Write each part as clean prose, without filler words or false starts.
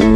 Halo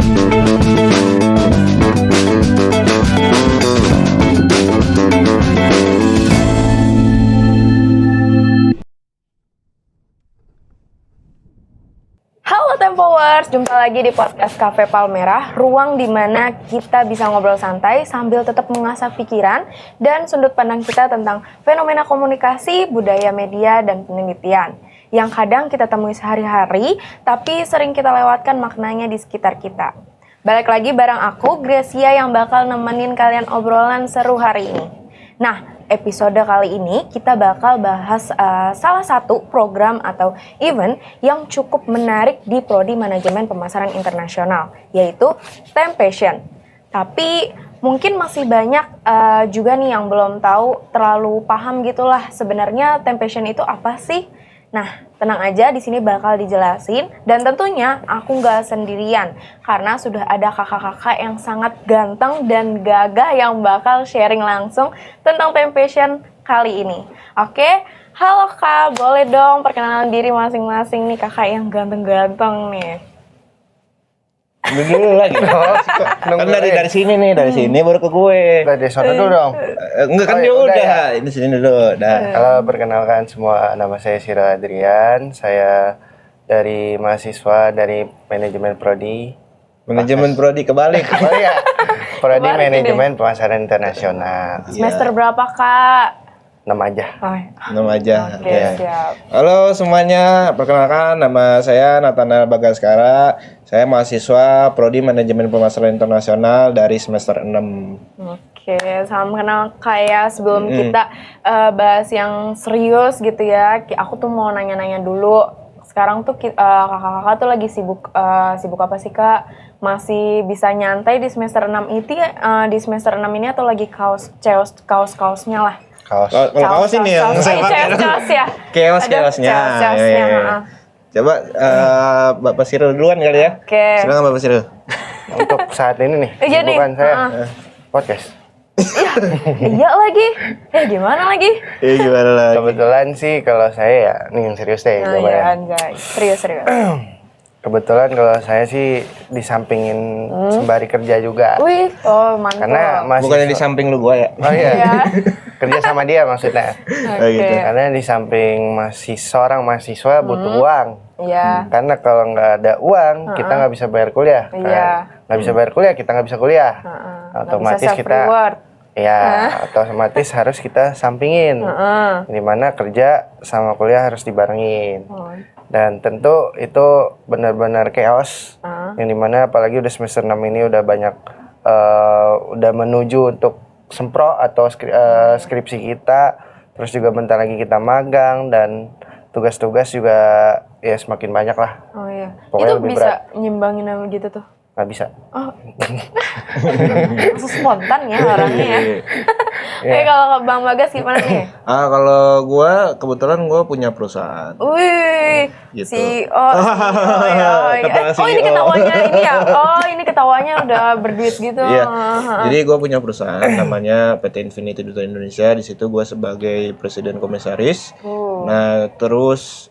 Tempowers, jumpa lagi di podcast Cafe Palmerah, ruang di mana kita bisa ngobrol santai sambil tetap mengasah pikiran dan sudut pandang kita tentang fenomena komunikasi, budaya media, dan penelitian yang kadang kita temui sehari-hari, tapi sering kita lewatkan maknanya di sekitar kita. Balik lagi bareng aku, Gracia, yang bakal nemenin kalian obrolan seru hari ini. Nah, episode kali ini kita bakal bahas salah satu program atau event yang cukup menarik di Prodi Manajemen Pemasaran Internasional, yaitu Tempation. Tapi mungkin masih banyak juga nih yang belum tahu, terlalu paham gitulah sebenarnya Tempation itu apa sih? Nah, tenang aja, di sini bakal dijelasin, dan tentunya aku nggak sendirian karena sudah ada kakak-kakak yang sangat ganteng dan gagah yang bakal sharing langsung tentang Tempation kali ini. Oke, halo Kak, boleh dong perkenalan diri masing-masing nih kakak yang ganteng-ganteng nih. Dulu lagi. Kan dari sini nih, dari sini baru ke gue. Dari sana dulu dong. Enggak kan dia udah. Ya. Ini sini dulu. Dah. Halo, perkenalkan semua, nama saya Sira Adrian. Saya dari mahasiswa dari Manajemen Prodi. Manajemen Prodi kebalik. Oh iya. Prodi Kebalik Manajemen Pemasaran Internasional. Semester berapa Kak? 6 aja. Oh, Nama aja. oke, Ya. siap. Halo semuanya, perkenalkan nama saya Nathanael Bagaskara. Saya mahasiswa Prodi Manajemen Pemasaran Internasional dari semester 6. Oke, salam kenal kayak sebelum kita bahas yang serius gitu ya. Aku tuh mau nanya-nanya dulu. Sekarang tuh kakak-kakak tuh lagi sibuk apa sih Kak? Masih bisa nyantai di semester 6 itu di semester 6 ini atau lagi kaos-kaosnya lah? Kaos. Kalau kaos ini yang Chaos ya. Chaos-chaosnya. Chaos-chaosnya. Ya. Coba Bapak Sirul duluan kali ya. Oke. Silakan Bapak Sirul. Untuk saat ini nih, Iya nih, bukan saya podcast. Iya lagi. Gimana lagi? Gimana lagi? Kebetulan sih kalau saya ya, nih yang serius deh. Nah, coba ya ya. anjay. Serius. Kebetulan kalau saya sih disampingin sembari kerja juga. Wih, mantap. Karena masih Bukannya di samping lu gua ya? Oh iya. Iya. Kerja sama dia maksudnya. Oke. gitu. Karena di samping seorang mahasiswa butuh uang. Iya. Karena kalau nggak ada uang, kita nggak bisa bayar kuliah. Iya. Nggak bisa bayar kuliah, kita nggak bisa kuliah. Otomatis Nggak bisa kita, self-reward. ya, otomatis harus kita sampingin. Dimana kerja sama kuliah harus dibarengin. Dan tentu itu benar-benar chaos. Yang dimana apalagi udah semester 6 ini udah banyak, udah menuju untuk sempro atau skripsi kita, terus juga bentar lagi kita magang dan tugas-tugas juga ya semakin banyak lah. Oh iya. Pokoknya Itu lebih bisa berat. nyimbangin sama gitu tuh. Nggak bisa. Oh. Langsung spontan ya orangnya ya. Kalau Bang Bagas gimana nih? Kalau gua kebetulan gua punya perusahaan. Wih, Gitu. CEO. Ketawa Oh ini CEO. ketawanya ini ya. Oh ini ketawanya udah berduit gitu. Iya. Jadi gue punya perusahaan namanya PT Infinity Duta Indonesia. Di situ gue sebagai presiden komisaris. Nah, terus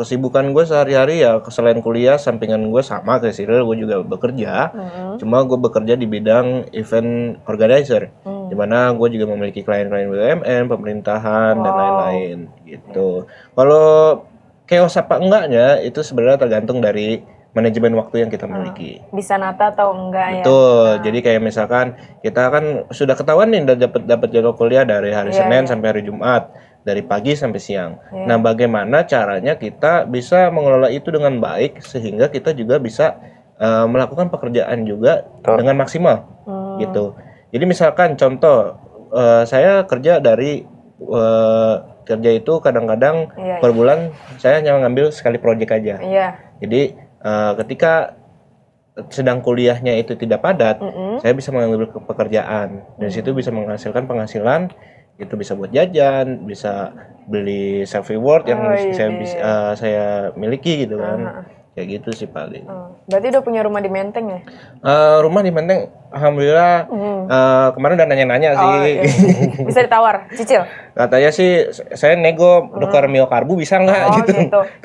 kesibukan gue sehari-hari ya selain kuliah, sampingan gue sama kayak Cyril, gue juga bekerja. Cuma gue bekerja di bidang event organizer. Dimana gue juga memiliki klien-klien BUMN, pemerintahan dan lain-lain gitu. Kalau chaos apa enggaknya itu sebenarnya tergantung dari manajemen waktu yang kita miliki. Bisa nata atau enggak ya? Betul. Jadi kayak misalkan kita kan sudah ketahuan nih dapat jadwal kuliah dari hari Senin sampai hari Jumat, dari pagi sampai siang. Nah, bagaimana caranya kita bisa mengelola itu dengan baik sehingga kita juga bisa melakukan pekerjaan juga dengan maksimal gitu. Jadi misalkan contoh saya kerja dari kerja itu kadang-kadang per bulan saya hanya ngambil sekali proyek aja. Jadi ketika sedang kuliahnya itu tidak padat, saya bisa mengambil pekerjaan. Dari situ bisa menghasilkan penghasilan, itu bisa buat jajan, bisa beli self reward yang saya miliki gitu kan. Kayak gitu sih paling. Berarti udah punya rumah di Menteng ya? Rumah di Menteng, alhamdulillah kemarin udah nanya-nanya sih. Iya. Bisa ditawar, cicil? Katanya sih saya nego tukar miokarbu bisa nggak gitu.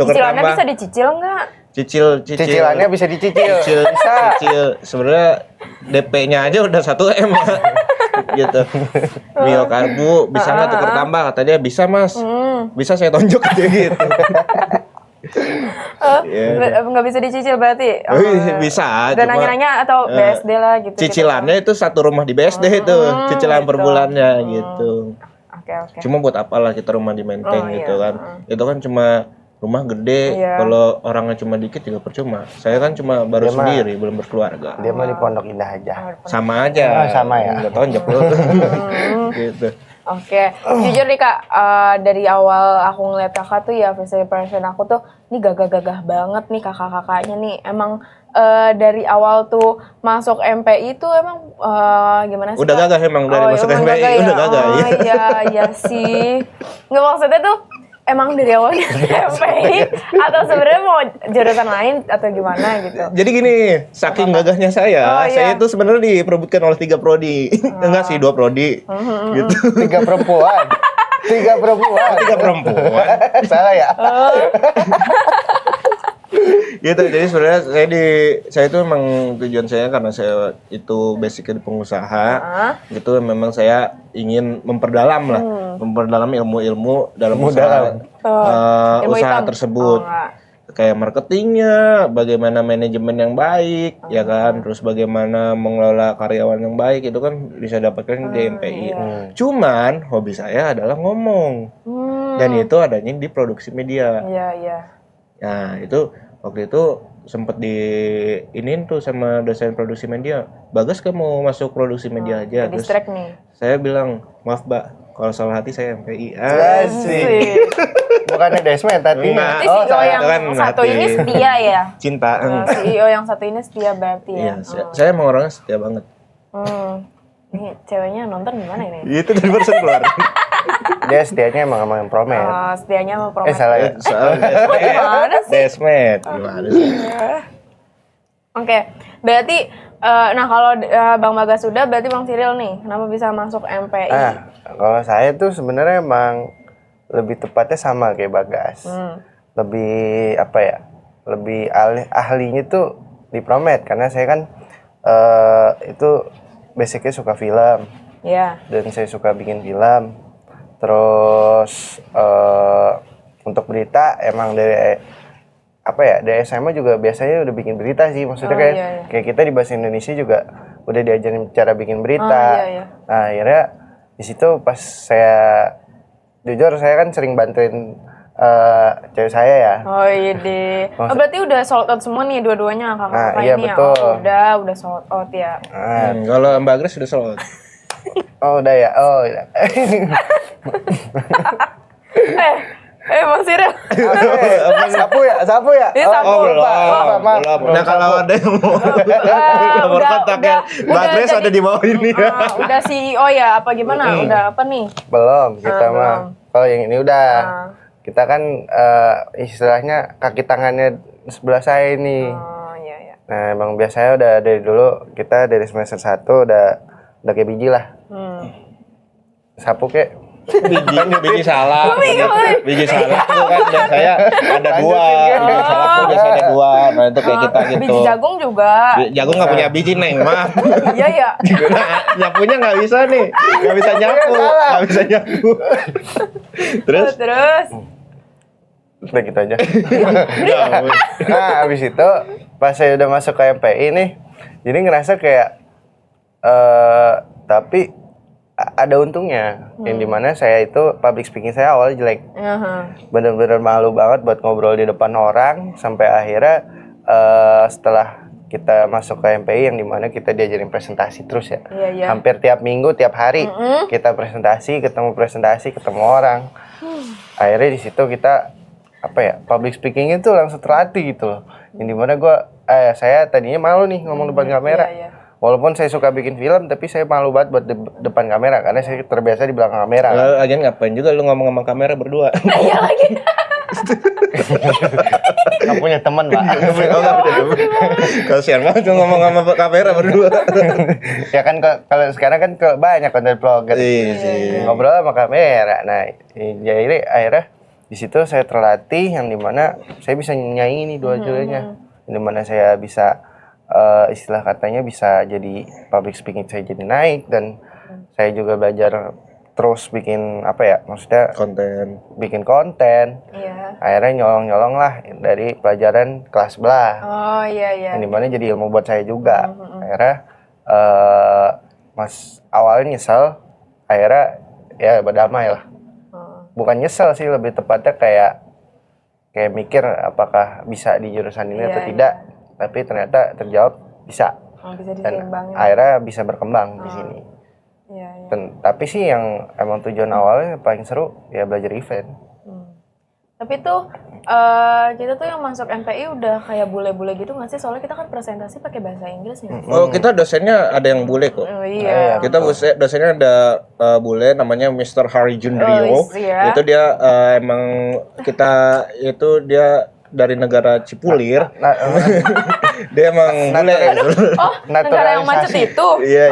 Cicilannya bisa dicicil nggak? Cicilannya bisa dicicil. Cicil sebenarnya DP-nya aja udah 1 M gitu. Mio karbu bisa nggak tuker tambah? Kata dia bisa mas. Bisa saya tonjok aja gitu. Nggak bisa dicicil berarti? Bisa. Dan nanya-nanya atau BSD lah gitu. Cicilannya itu satu rumah di BSD itu, cicilan per bulannya gitu. Oke. Cuma buat apalah kita rumah di Menteng gitu kan. Itu kan cuma rumah gede, kalau orangnya cuma dikit juga percuma. Saya kan cuma baru sendiri, belum berkeluarga. Dia mah di Pondok Indah aja. Sama aja. Sama ya. Nggak tonjok lu. Gitu. Oke, jujur nih Kak, dari awal aku ngeliat Kakak tuh ya first impression aku tuh ini gagah-gagah banget nih kakak-kakaknya nih. Emang dari awal tuh masuk MPI tuh emang gimana sih? Udah gagah emang dari masuk emang MPI, gagah udah gagah ya. Iya sih. Nggak, maksudnya tuh emang dari awal MPI atau sebenarnya mau jurusan lain atau gimana gitu? Jadi gini, saking gagahnya saya itu sebenarnya diperebutkan oleh 3 prodi. Enggak sih, 2 prodi. Gitu. 3 perempuan. 3 perempuan. 3 perempuan. Salah ya? Gitu. Jadi sebenarnya saya itu memang tujuan saya karena saya itu basicnya di pengusaha. Gitu memang saya ingin memperdalam lah, memperdalam ilmu-ilmu dalam usaha tersebut. Kayak marketingnya, bagaimana manajemen yang baik, ya kan, terus bagaimana mengelola karyawan yang baik, itu kan bisa dapatkan di MPI. Cuman hobi saya adalah ngomong, dan itu adanya di produksi media. Nah itu waktu itu sempet diinin tuh sama dosen produksi media, Bagas kamu mau masuk produksi media aja. Terus nih. saya bilang, maaf Mbak, kalau salah hati saya MPI. Asik. Bukannya Desmet tadi. Berarti CEO yang kan satu ini setia ya? Cinta. CEO yang satu ini setia berarti ya? Iya, saya emang orangnya setia banget. Ini ceweknya nonton gimana ini? Itu dari barusan keluar. Dia setianya emang sama yang promet. Setianya sama promet. Salah ya? Gimana sih? Desmet. Gimana sih? Oke, berarti nah kalau Bang Bagas sudah, berarti Bang Cyril nih, kenapa bisa masuk MPI? Kalau saya tuh sebenarnya emang lebih tepatnya sama kayak Bagas. Lebih apa ya? Lebih ahlinya tuh di promet karena saya kan itu basicnya suka film. Dan saya suka bikin film. Terus untuk berita emang dari dari SMA juga biasanya udah bikin berita sih, maksudnya kayak kita di bahasa Indonesia juga udah diajarin cara bikin berita. Nah akhirnya di situ pas saya jujur saya kan sering bantuin cewek saya ya. Berarti udah sold out semua nih dua-duanya kakak-kakak iya, ini betul. ya? Udah sold out ya. Kalau Mbak Grace sudah sold out. Udah ya. Bang Cyril. Sapu ya. Belum. Nah kalau ada yang mau nomor kontaknya Mbak Grace ada di bawah ini. Udah CEO ya? Apa gimana? Udah apa nih? Belum, kita mah. Kalau yang ini udah. Kita kan istilahnya kaki tangannya sebelah saya ini. Nah emang biasanya udah dari dulu kita dari semester 1 udah kayak biji lah. Sapu kek. Biji salak. Biji salak itu kan biasanya ada 2. Biji salak tuh biasanya ada 2. Nah itu kayak kita gitu. Biji jagung juga. Jagung nggak punya biji Neng, maaf. Iya. Nyapunya nggak bisa nih, nggak bisa nyapu. Terus. Udah gitu aja. Nah abis itu pas saya udah masuk ke MPI nih, jadi ngerasa kayak tapi ada untungnya, yang dimana saya itu public speaking saya awalnya jelek, bener-bener malu banget buat ngobrol di depan orang, sampai akhirnya setelah kita masuk ke MPI yang dimana kita diajarin presentasi terus ya, hampir tiap minggu, tiap hari kita ketemu orang, akhirnya di situ kita public speaking itu langsung terlatih gitu loh, yang dimana saya tadinya malu nih ngomong depan kamera. Walaupun saya suka bikin film, tapi saya malu banget buat depan kamera karena saya terbiasa di belakang kamera. Lagian ngapain juga lu ngomong sama kamera berdua? Iya lagi. Nggak punya teman, Pak. Kasian banget lu ngomong sama kamera berdua. Ya kan kalau sekarang kan banyak content vlogger. Iya. Ngobrol sama kamera. Nah, jadi akhirnya di situ saya terlatih yang dimana saya bisa nyanyi ini dua-duanya, yang dimana saya bisa istilah katanya bisa jadi public speaking saya jadi naik, dan saya juga belajar terus bikin apa ya, maksudnya bikin konten. Iya. Akhirnya nyolong lah dari pelajaran kelas sebelah. Oh iya. Yang dimana jadi ilmu buat saya juga. Akhirnya awalnya nyesel, akhirnya ya berdamai lah. Bukan nyesel sih, lebih tepatnya kayak mikir apakah bisa di jurusan ini atau tidak. Tapi ternyata terjawab bisa. Bisa Dan diseimbangin. akhirnya bisa berkembang di sini. Iya. Tapi sih yang emang tujuan awalnya paling seru ya belajar event. Tapi tuh kita tuh yang masuk MPI udah kayak bule-bule gitu nggak sih? Soalnya kita kan presentasi pakai bahasa Inggris nih. Oh, kita dosennya ada yang bule kok. Oh, iya. Kita dosennya ada bule namanya Mr. Hari Junrio. Iya. Itu dia emang dia dari negara Cipulir. Dia emang bule. Oh, negara yang macet itu. Iya.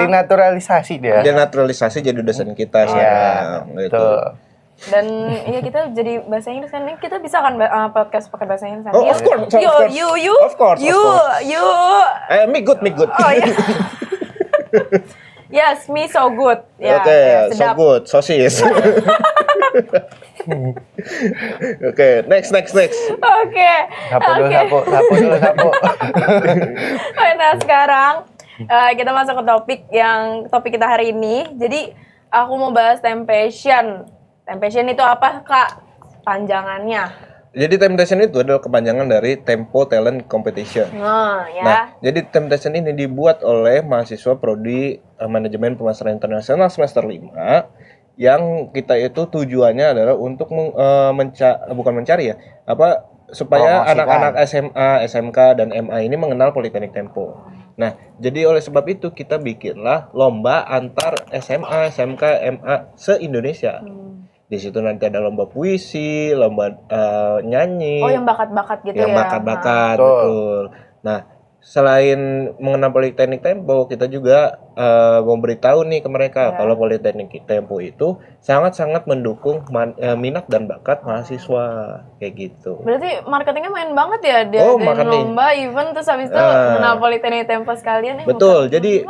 Dinaturalisasi dia. Dia naturalisasi jadi dosen kita sekarang gitu. Dan iya kita jadi bahasa Inggris kan, kita bisa kan podcast pakai bahasa Inggris kan? Oh, of course. Of course. Me good. Oh iya. Yes, me so good. Ya, Oke, so sedap. good, sosis. Oke, next. Oke. Sapu dulu. Nah sekarang kita masuk ke topik kita hari ini. Jadi aku mau bahas Temptation. Temptation itu apa Kak? Panjangannya. Jadi Temptation itu adalah kepanjangan dari Tempo Talent Competition. Ya. Jadi Temptation ini dibuat oleh mahasiswa prodi Manajemen Pemasaran Internasional semester 5 yang kita itu tujuannya adalah untuk supaya anak-anak SMA, SMK dan MA ini mengenal Politeknik Tempo. Nah, jadi oleh sebab itu kita bikinlah lomba antar SMA, SMK, MA se-Indonesia. Di situ nanti ada lomba puisi, lomba nyanyi. Oh, yang bakat-bakat gitu yang ya. bakat-bakat, betul. Nah, selain mengenal Politeknik Tempo, kita juga memberitahu nih ke mereka kalau Politeknik Tempo itu sangat-sangat mendukung minat dan bakat mahasiswa, kayak gitu. Berarti marketingnya main banget ya, dia lomba, event, terus habis itu mengenal Politeknik Tempo sekalian. Betul, jadi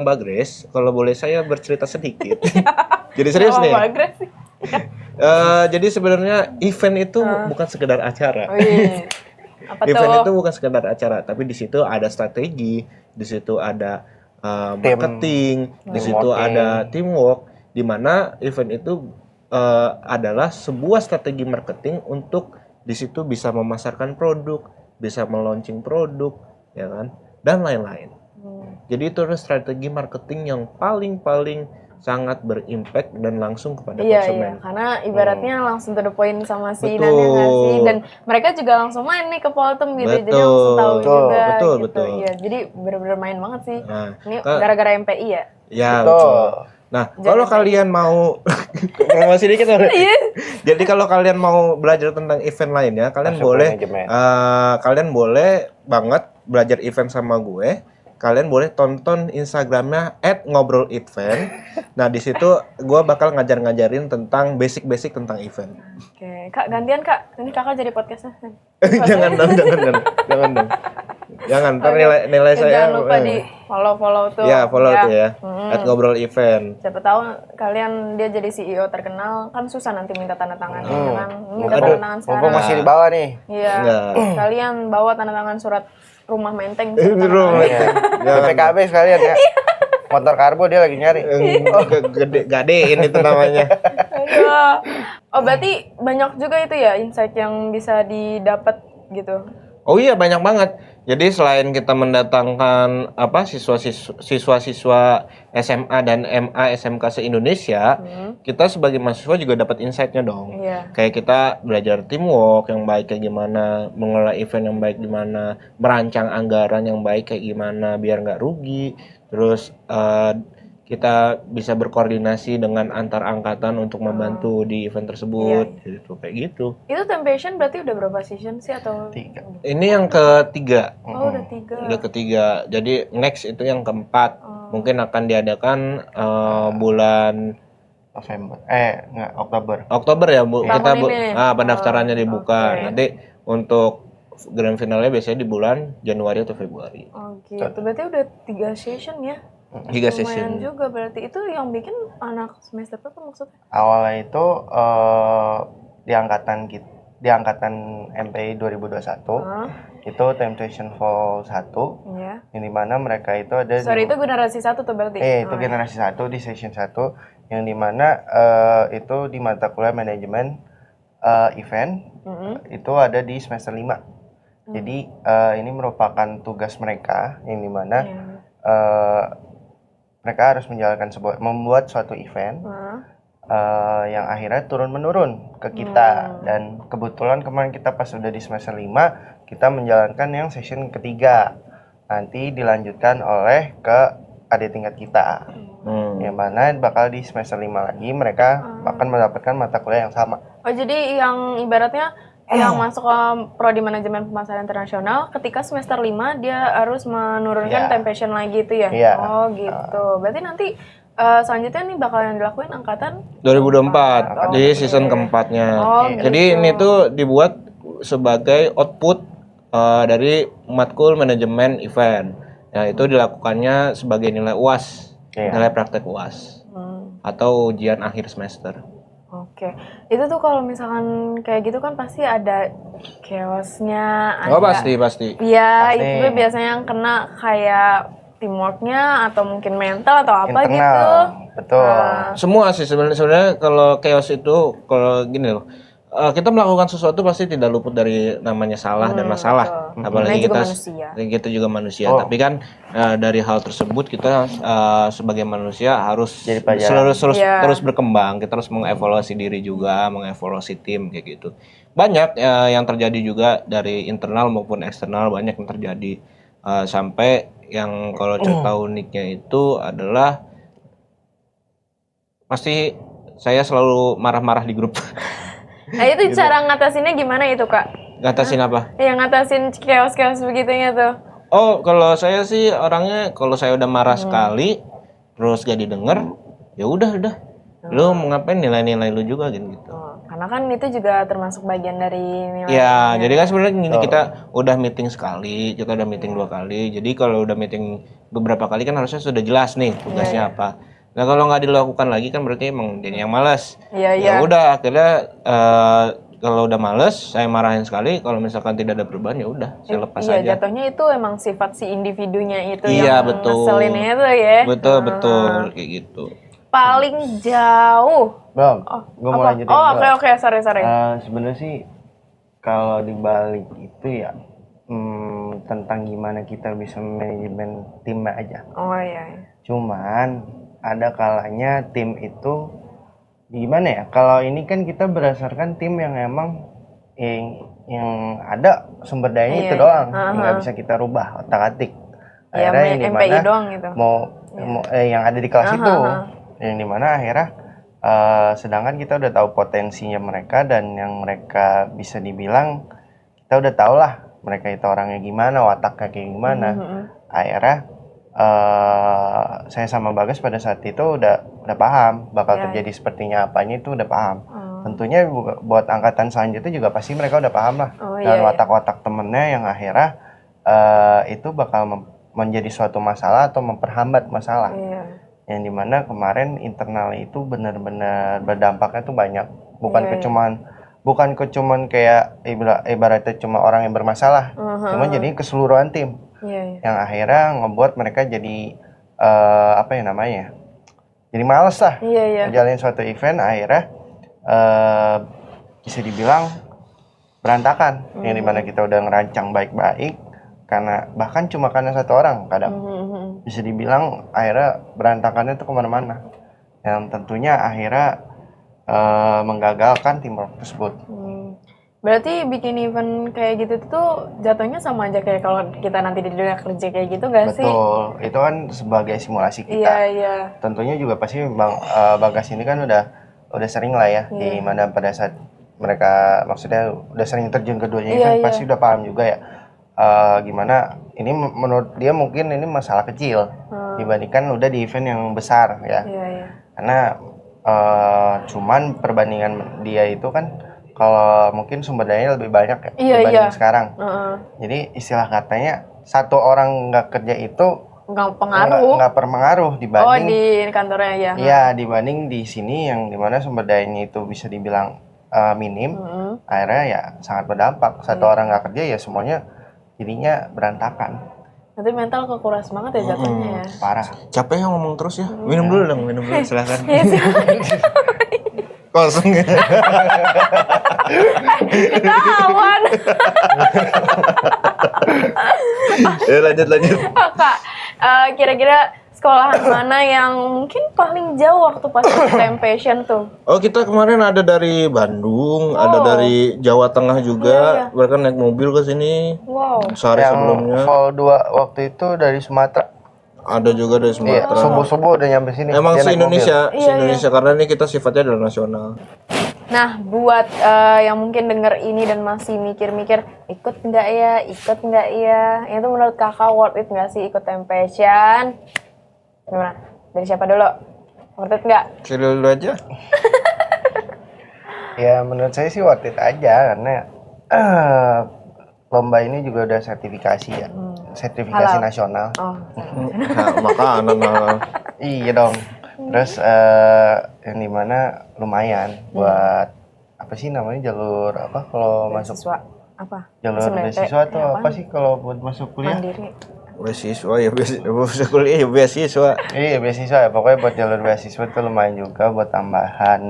Mbak Grace, kalau boleh saya bercerita sedikit. Jadi serius nih. Mbak Grace sih. Jadi sebenarnya event itu bukan sekedar acara. Oh, iya. Apa event itu bukan sekedar acara, tapi di situ ada strategi, di situ ada marketing, di situ ada teamwork, di mana event itu adalah sebuah strategi marketing untuk di situ bisa memasarkan produk, bisa meluncing produk, ya kan, dan lain-lain. Jadi itu adalah strategi marketing yang paling sangat berimpact dan langsung kepada konsumen. Iya, karena ibaratnya langsung to the point sama si Nanya nggak sih, dan mereka juga langsung main nih ke Poltem gitu, jadi langsung tahu juga. Betul. Iya, jadi bener-bener main banget sih. Nah, ini gara-gara MPI ya? Ya, betul. Nah, kalau kalian mau promosi dikit, jadi kalau kalian mau belajar tentang event lainnya, kalian boleh banget belajar event sama gue. Kalian boleh tonton Instagramnya @ngobrolevent. Nah, di situ gue bakal ngajarin tentang basic tentang event. Oke, Kak, gantian Kak. Ini Kakak jadi podcastnya. Jangan dong. Jangan, ntar nilai saya. Jangan lupa di follow tuh. Ya, follow tuh ya. @ngobrolevent. Siapa tahu kalian dia jadi CEO terkenal, kan susah nanti minta tanda tangan, kan? Minta tanda tangan sekarang. Mumpung masih di bawah nih. Iya. Kalian bawa tanda tangan surat rumah menteng. PKB sekalian ya. Motor karbo dia lagi nyari. Gadein itu namanya. Oh, berarti banyak juga itu ya insight yang bisa didapat gitu. Oh iya, banyak banget. Jadi selain kita mendatangkan siswa-siswa SMA dan MA SMK se-Indonesia, kita sebagai mahasiswa juga dapat insight-nya dong. Kayak kita belajar teamwork yang baik kayak gimana, mengelola event yang baik gimana, merancang anggaran yang baik kayak gimana biar nggak rugi. Terus kita bisa berkoordinasi dengan antar angkatan untuk membantu di event tersebut, gitu, kayak gitu. Itu Temptation berarti udah berapa season sih atau? 3. Ini yang ketiga. Oh, udah 3. Udah ketiga. Jadi next itu yang keempat. Mungkin akan diadakan bulan November. Enggak, Oktober. Oktober ya Bu. Tahun Kita ini. pendaftarannya dibuka. Oke. Nanti untuk grand finalnya biasanya di bulan Januari atau Februari. Oh gitu, berarti udah 3 session ya? 3 Lumayan session. juga berarti. Itu yang bikin anak semester berapa maksudnya? Awalnya itu di angkatan MPI 2021 itu Temptation Fall 1 Iya. yang dimana mereka itu ada Sorry, itu generasi 1 tuh berarti? itu generasi 1 di session 1 yang dimana itu di mata kuliah manajemen event itu ada di semester 5. Jadi ini merupakan tugas mereka yang dimana mereka harus membuat suatu event yang akhirnya turun-menurun ke kita. Dan kebetulan kemarin kita pas udah di semester 5 kita menjalankan yang session ketiga, nanti dilanjutkan oleh ke adik tingkat kita yang mana bakal di semester 5 lagi mereka akan mendapatkan mata kuliah yang sama. Oh jadi yang ibaratnya yang masuk ke prodi manajemen pemasaran internasional ketika semester 5 dia harus menurunkan Temptation lagi itu ya? Iya. Oh gitu, berarti nanti selanjutnya nih bakal yang dilakuin angkatan 2024 di season keempatnya. Jadi ini tuh dibuat sebagai output dari matkul manajemen event. Ya itu dilakukannya sebagai nilai UAS, nilai praktek UAS atau ujian akhir semester. Oke, itu tuh kalau misalkan kayak gitu kan pasti ada chaosnya, Oh ada pasti. Iya, itu biasanya yang kena kayak teamworknya atau mungkin mental atau apa Internal, gitu. betul. Semua sih sebenarnya kalau chaos itu kalau gini loh. Kita melakukan sesuatu pasti tidak luput dari namanya salah dan masalah. Apalagi kita juga manusia. Tapi kan dari hal tersebut kita sebagai manusia harus terus berkembang. Kita harus mengevaluasi diri juga, mengevaluasi tim kayak gitu. Banyak yang terjadi juga dari internal maupun eksternal, banyak yang terjadi sampai yang kalau cerita uniknya itu adalah pasti saya selalu marah-marah di grup. Nah itu cara ngatasinnya gimana itu Kak? Ngatasin apa? Yang ngatasin chaos-chaos begitunya tuh. Oh, kalau saya sih orangnya kalau saya udah marah sekali terus gak didengar, ya udah. Lu mau ngapain, nilai-nilai lu juga gitu. Karena kan itu juga termasuk bagian dari nilai. Ya, jadi kan sebenarnya gini, kita udah meeting sekali, kita udah meeting 2 kali. Jadi kalau udah meeting beberapa kali kan harusnya sudah jelas nih tugasnya apa. Nah, kalau nggak dilakukan lagi kan berarti emang dia yang malas. Ya udah, akhirnya kalau udah males, saya marahin sekali. Kalau misalkan tidak ada perubahan, ya udah, saya lepas aja. Iya, jatuhnya itu emang sifat si individunya itu yang ngeselin itu ya. Betul, kayak gitu. Paling jauh. Belum. Gue mau lanjutin. Oke, sorry. Sebenarnya sih kalau dibalik itu ya tentang gimana kita bisa manajemen tim aja. Oh iya. Cuman ada kalanya tim itu gimana ya? Kalau ini kan kita berdasarkan tim yang emang yang ada sumber dayanya itu doang, nggak bisa kita rubah otak-atik. Akhirnya yang dimana doang gitu. yang ada di kelas itu, yang dimana akhirnya sedangkan kita udah tahu potensinya mereka dan yang mereka bisa dibilang kita udah tahu lah mereka itu orangnya gimana, wataknya kayak gimana. Akhirnya saya sama Bagas pada saat itu udah paham bakal terjadi sepertinya apanya, itu udah paham. Tentunya buat angkatan selanjutnya juga pasti mereka udah paham lah dengan watak-watak temennya yang akhirnya itu bakal menjadi suatu masalah atau memperhambat masalah. Yang dimana kemarin internal itu benar-benar berdampaknya tuh banyak, bukan kecuman kayak ibaratnya cuma orang yang bermasalah, cuma jadi keseluruhan tim. Yang akhirnya ngebuat mereka jadi jadi males lah ngejalanin suatu event. Akhirnya bisa dibilang berantakan, yang dimana kita udah ngerancang baik-baik bahkan cuma karena satu orang kadang bisa dibilang akhirnya berantakannya tuh kemana-mana, yang tentunya akhirnya menggagalkan teamwork tersebut. Berarti bikin event kayak gitu tuh jatuhnya sama aja kayak kalau kita nanti di dunia kerja kayak gitu gak sih? Betul, itu kan sebagai simulasi kita. Tentunya juga pasti Bagas ini kan udah sering lah ya, di mana pada saat mereka maksudnya udah sering terjun ke dunia event, pasti udah paham juga ya gimana ini menurut dia mungkin ini masalah kecil dibandingkan udah di event yang besar ya. Karena Cuman perbandingan dia itu kan kalau mungkin sumber dayanya lebih banyak ya dibanding sekarang. Jadi istilah katanya satu orang nggak kerja itu nggak berpengaruh dibanding di kantornya ya. Iya, dibanding di sini yang dimana sumber dayanya itu bisa dibilang minim, akhirnya ya sangat berdampak. Satu orang nggak kerja ya semuanya jadinya berantakan. Nanti mental kekuras banget ya jatuhnya ya. Parah. Capek ya ngomong terus ya. Minum dulu dong, minum dulu silakan. Iya, Kosong ya. ketahuan. Ya lanjut. Kak, kira-kira sekolahan mana yang mungkin paling jauh waktu pas STM Passion tuh? Oh, kita kemarin ada dari Bandung, ada dari Jawa Tengah juga. Mereka naik mobil ke sini. Wow. Sehari sebelumnya. Vol 2 waktu itu dari Sumatera. Ada juga dari Iya, Sumatera. subuh-subuh udah nyampe sini. Emang Dia naik se-Indonesia, mobil. se-Indonesia karena ini kita sifatnya adalah nasional. Nah, buat yang mungkin denger ini dan masih mikir-mikir ikut nggak ya, itu menurut kakak worth it nggak sih ikut STM Passion? Gimana? Dari siapa dulu? Worth it nggak? Kira dulu aja. Ya menurut saya sih worth it aja karena lomba ini juga udah sertifikasi ya. Sertifikasi Halal. nasional. Oh, Nah, makanan lah. Iya dong. Terus yang dimana lumayan buat apa sih namanya jalur apa kalau masuk beasiswa apa? jalur SNMT, beasiswa atau apa sih kalau buat masuk kuliah? Mandiri. Beasiswa ya beasiswa kuliah ya beasiswa. Iya beasiswa ya pokoknya buat jalur beasiswa tuh lumayan juga buat tambahan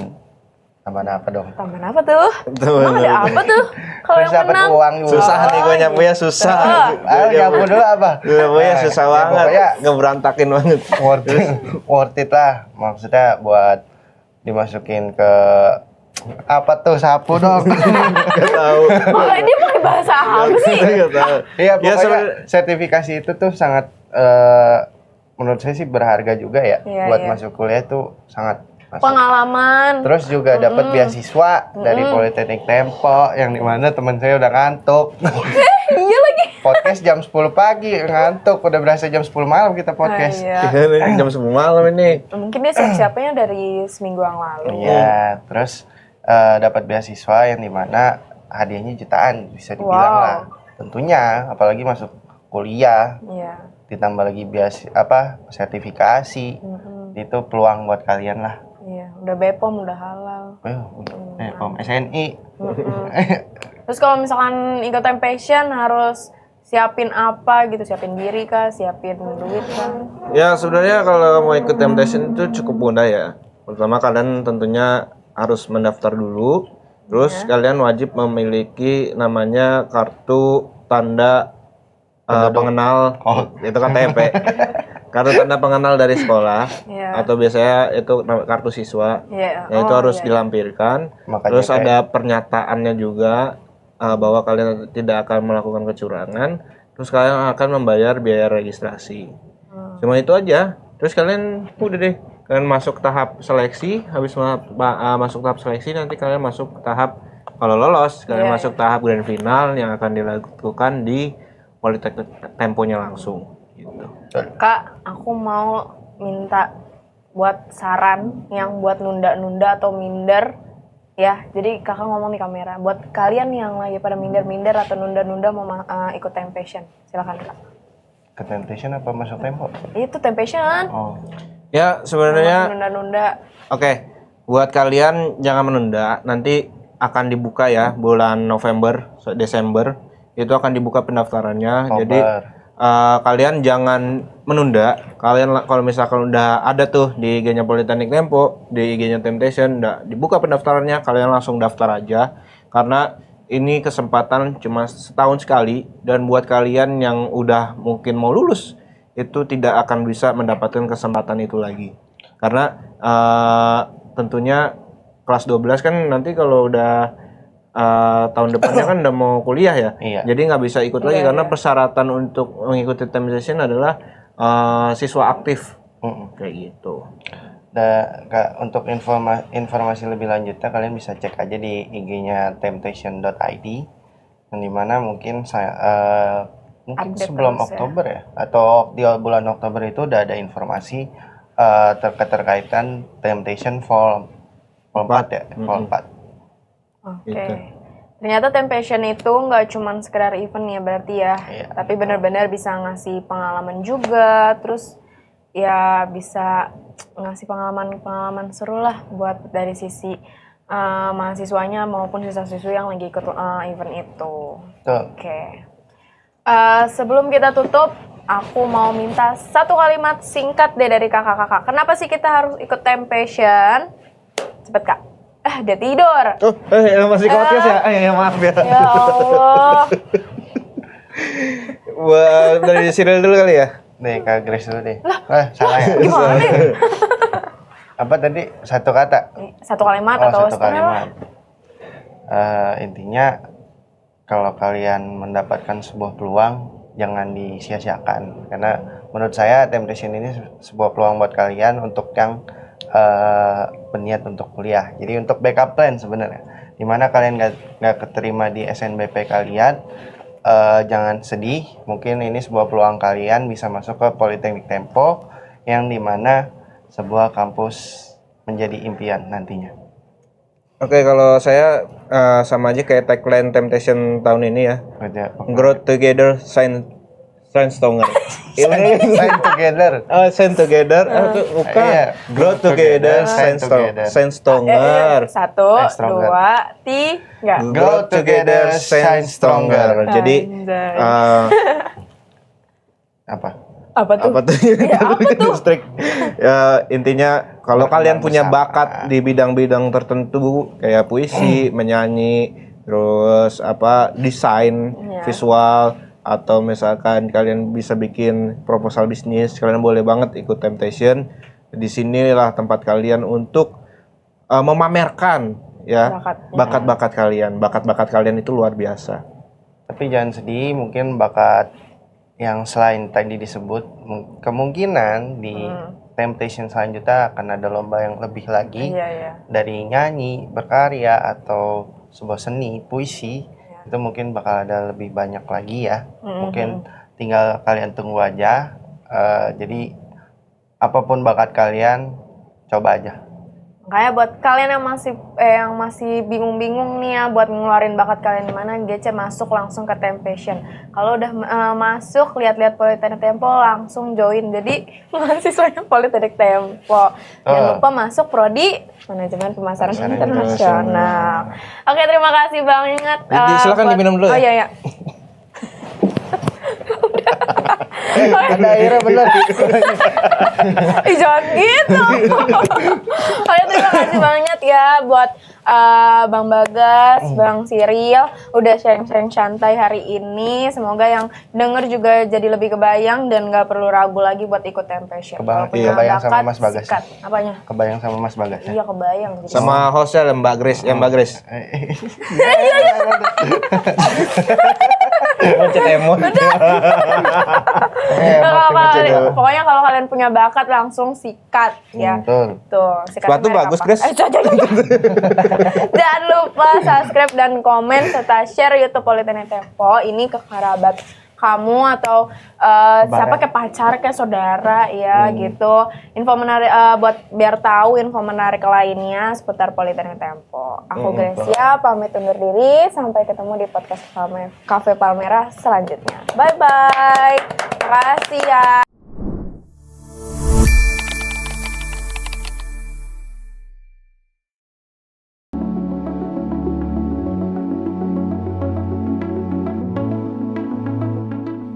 apa dong? Tambahan apa tuh? Emang ada apa tuh? Kalau Terus yang dapat menang? uang juga. Susah nih gue nyampe ya susah. Ayo nyapu dulu apa? Nyampe susah ya, banget. pokoknya Ngeberantakin banget. worth it lah. Maksudnya buat dimasukin ke apa tuh sapu dong. Gak tahu. Oh, ini pakai bahasa apa sih? Gak tahu. Iya Ya, pokoknya sertifikasi itu tuh sangat menurut saya sih berharga juga ya Iya, buat iya. masuk kuliah tuh sangat masuk. Pengalaman. Terus juga dapat beasiswa dari Politeknik Tempo yang dimana teman saya udah ngantuk. Iya lagi. Podcast jam 10 pagi ngantuk udah berasa jam 10 malam kita podcast. Iya. Iya nih, jam 10 malam ini. Mungkin dia siap-siapnya dari seminggu yang lalu. Iya, terus dapat beasiswa yang dimana hadiahnya jutaan bisa dibilang Wow. lah. Tentunya apalagi masuk kuliah Iya. ditambah lagi sertifikasi itu peluang buat kalian lah. Iya, udah BPOM, udah halal. Pom SNI. Terus kalau misalkan ikut STM Passion harus siapin apa gitu? Siapin diri kah? Siapin duit kah? Ya sebenarnya kalau mau ikut Temptation itu cukup mudah ya. Pertama kalian tentunya harus mendaftar dulu. Terus kalian wajib memiliki namanya kartu tanda pengenal. Itu KTP. Kartu tanda pengenal dari sekolah Iya. atau biasanya itu kartu siswa. Iya. Ya, itu harus dilampirkan. Makanya Terus kayak- ada pernyataannya juga bahwa kalian tidak akan melakukan kecurangan. Terus kalian akan membayar biaya registrasi. Cuma itu aja. Terus kalian udah deh. Kalian masuk tahap seleksi. Habis masuk tahap seleksi nanti kalian masuk tahap kalau lolos kalian Iya, masuk tahap grand final yang akan dilakukan di Politeknik Temponya langsung. Gitu. Kak, aku mau minta buat saran yang buat nunda-nunda atau minder. Ya, jadi kakak ngomong di kamera. Buat kalian yang lagi pada minder-minder atau nunda-nunda mau ikut STM Passion, silakan kak. Ke Temptation apa masuk Tempo? Itu STM Passion. Oh. Ya sebenarnya Nunda-nunda. oke, buat kalian jangan menunda. Nanti akan dibuka ya bulan November, Desember itu akan dibuka pendaftarannya. Jadi kalian jangan menunda. Kalian kalau misalkan udah ada tuh di IG-nya Politeknik Tempo, di IG-nya Temptation, udah dibuka pendaftarannya, kalian langsung daftar aja. Karena ini kesempatan cuma setahun sekali dan buat kalian yang udah mungkin mau lulus itu tidak akan bisa mendapatkan kesempatan itu lagi. Karena tentunya kelas 12 kan nanti kalau udah tahun depannya kan udah mau kuliah ya. Iya. Jadi nggak bisa ikut lagi karena persyaratan untuk mengikuti Temptation adalah siswa aktif. Kayak gitu. Kak, untuk informasi lebih lanjutnya kalian bisa cek aja di IG-nya temptation.id yang dimana mungkin saya mungkin Update sebelum terus ya. Oktober ya atau di bulan Oktober itu udah ada informasi keterkaitan Temptation Fall 4 ya, Fall 4. Oke. Gitu. Ternyata Temptation itu nggak cuman sekedar event ya berarti ya, Iya. tapi benar-benar bisa ngasih pengalaman juga, terus ya bisa ngasih pengalaman seru lah buat dari sisi mahasiswanya maupun siswa-siswi yang lagi ikut event itu. Tuh. Oke. Sebelum kita tutup, aku mau minta satu kalimat singkat deh dari kakak-kakak. Kenapa sih kita harus ikut Temptation? Cepet kak. Dia tidur. Oh, masih podcast ya? Ya maaf ya. Ya Allah. Wah, dari Cyril dulu kali ya? Nih, Kak Grace dulu deh. Salah ya? Gimana nih? Apa tadi? Satu kata? Satu kalimat Oh, atau satu setengah lah. kalimat. Intinya, kalau kalian mendapatkan sebuah peluang, jangan disia-siakan. Karena menurut saya Temptation ini sebuah peluang buat kalian untuk yang berniat untuk kuliah. Jadi untuk backup plan sebenarnya. Dimana kalian nggak keterima di SNBP kalian, jangan sedih. Mungkin ini sebuah peluang kalian bisa masuk ke Politeknik Tempo, yang dimana sebuah kampus menjadi impian nantinya. Oke, kalau saya sama aja kayak tagline Temptation tahun ini ya. Grow together, shine stronger. Shine together. Shine together. Bukan. Iya. Grow together, Shine shine stronger. Satu, Shine stronger. 2, 3. Grow together, shine stronger. Jadi Apa? Apa tuh? apa tuh? Apa tuh? Strict. Ya, intinya kalau kalian punya bersama. bakat di bidang-bidang tertentu kayak puisi, menyanyi, terus desain, Iya. visual, atau misalkan kalian bisa bikin proposal bisnis, kalian boleh banget ikut Temptation. Di sinilah tempat kalian untuk memamerkan ya bakat-bakat kalian. Bakat-bakat kalian itu luar biasa. Tapi jangan sedih, mungkin bakat yang selain tadi disebut, kemungkinan di Temptation selanjutnya akan ada lomba yang lebih lagi. Iya. Dari nyanyi, berkarya, atau sebuah seni, puisi, itu mungkin bakal ada lebih banyak lagi ya. Mungkin tinggal kalian tunggu aja. Jadi apapun bakat kalian, coba aja. Makanya buat kalian yang masih bingung-bingung nih ya buat ngeluarin bakat kalian di mana, GC masuk langsung ke Temptation. Kalau udah masuk lihat-lihat Politeknik Tempo langsung join. Jadi mahasiswanya Politeknik Tempo. Jangan lupa masuk prodi Manajemen Pemasaran Internasional. Oke, terima kasih banget. Silakan diminum dulu ya. Oh iya. Ada airnya bener. Jangan gitu. Oke, terima kasih banget ya buat Bang Bagas, Bang Cyril udah sharing-sharing santai hari ini. Semoga yang denger juga jadi lebih kebayang dan gak perlu ragu lagi buat ikut Temptation. Kebayang sama Mas Bagas. Sikat. Apanya? Kebayang sama Mas Bagas. Iya, kebayang. Jadi Sama hostnya Mbak Grace, Mbak Grace. Mencet emot. Pokoknya kalau kalian punya bakat langsung sikat ya. Betul. Tuh, sikat Sepatu merek bagus, apa? Grace. Jangan lupa subscribe dan komen serta share YouTube Politeknik Tempo ini ke kerabat kamu atau siapa, kayak pacar, kayak saudara ya gitu. Info menarik buat biar tahu info menarik lainnya seputar Politeknik Tempo. Aku Gracia pamit undur diri, sampai ketemu di podcast Cafe Palmerah selanjutnya. Bye bye. Terima kasih ya.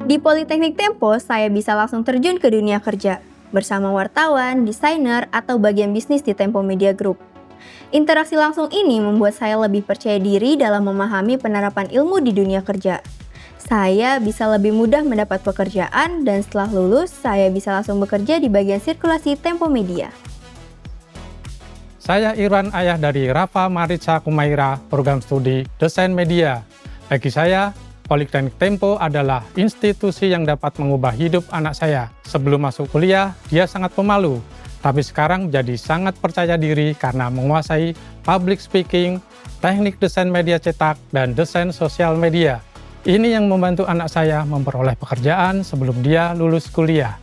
Di Politeknik Tempo, saya bisa langsung terjun ke dunia kerja bersama wartawan, desainer, atau bagian bisnis di Tempo Media Group. Interaksi langsung ini membuat saya lebih percaya diri dalam memahami penerapan ilmu di dunia kerja. Saya bisa lebih mudah mendapat pekerjaan dan setelah lulus, saya bisa langsung bekerja di bagian sirkulasi Tempo Media. Saya Irwan, ayah dari Rafa Marica Kumaira, program studi Desain Media. Bagi saya, Politeknik Tempo adalah institusi yang dapat mengubah hidup anak saya. Sebelum masuk kuliah, dia sangat pemalu, tapi sekarang jadi sangat percaya diri karena menguasai public speaking, teknik desain media cetak, dan desain sosial media. Ini yang membantu anak saya memperoleh pekerjaan sebelum dia lulus kuliah.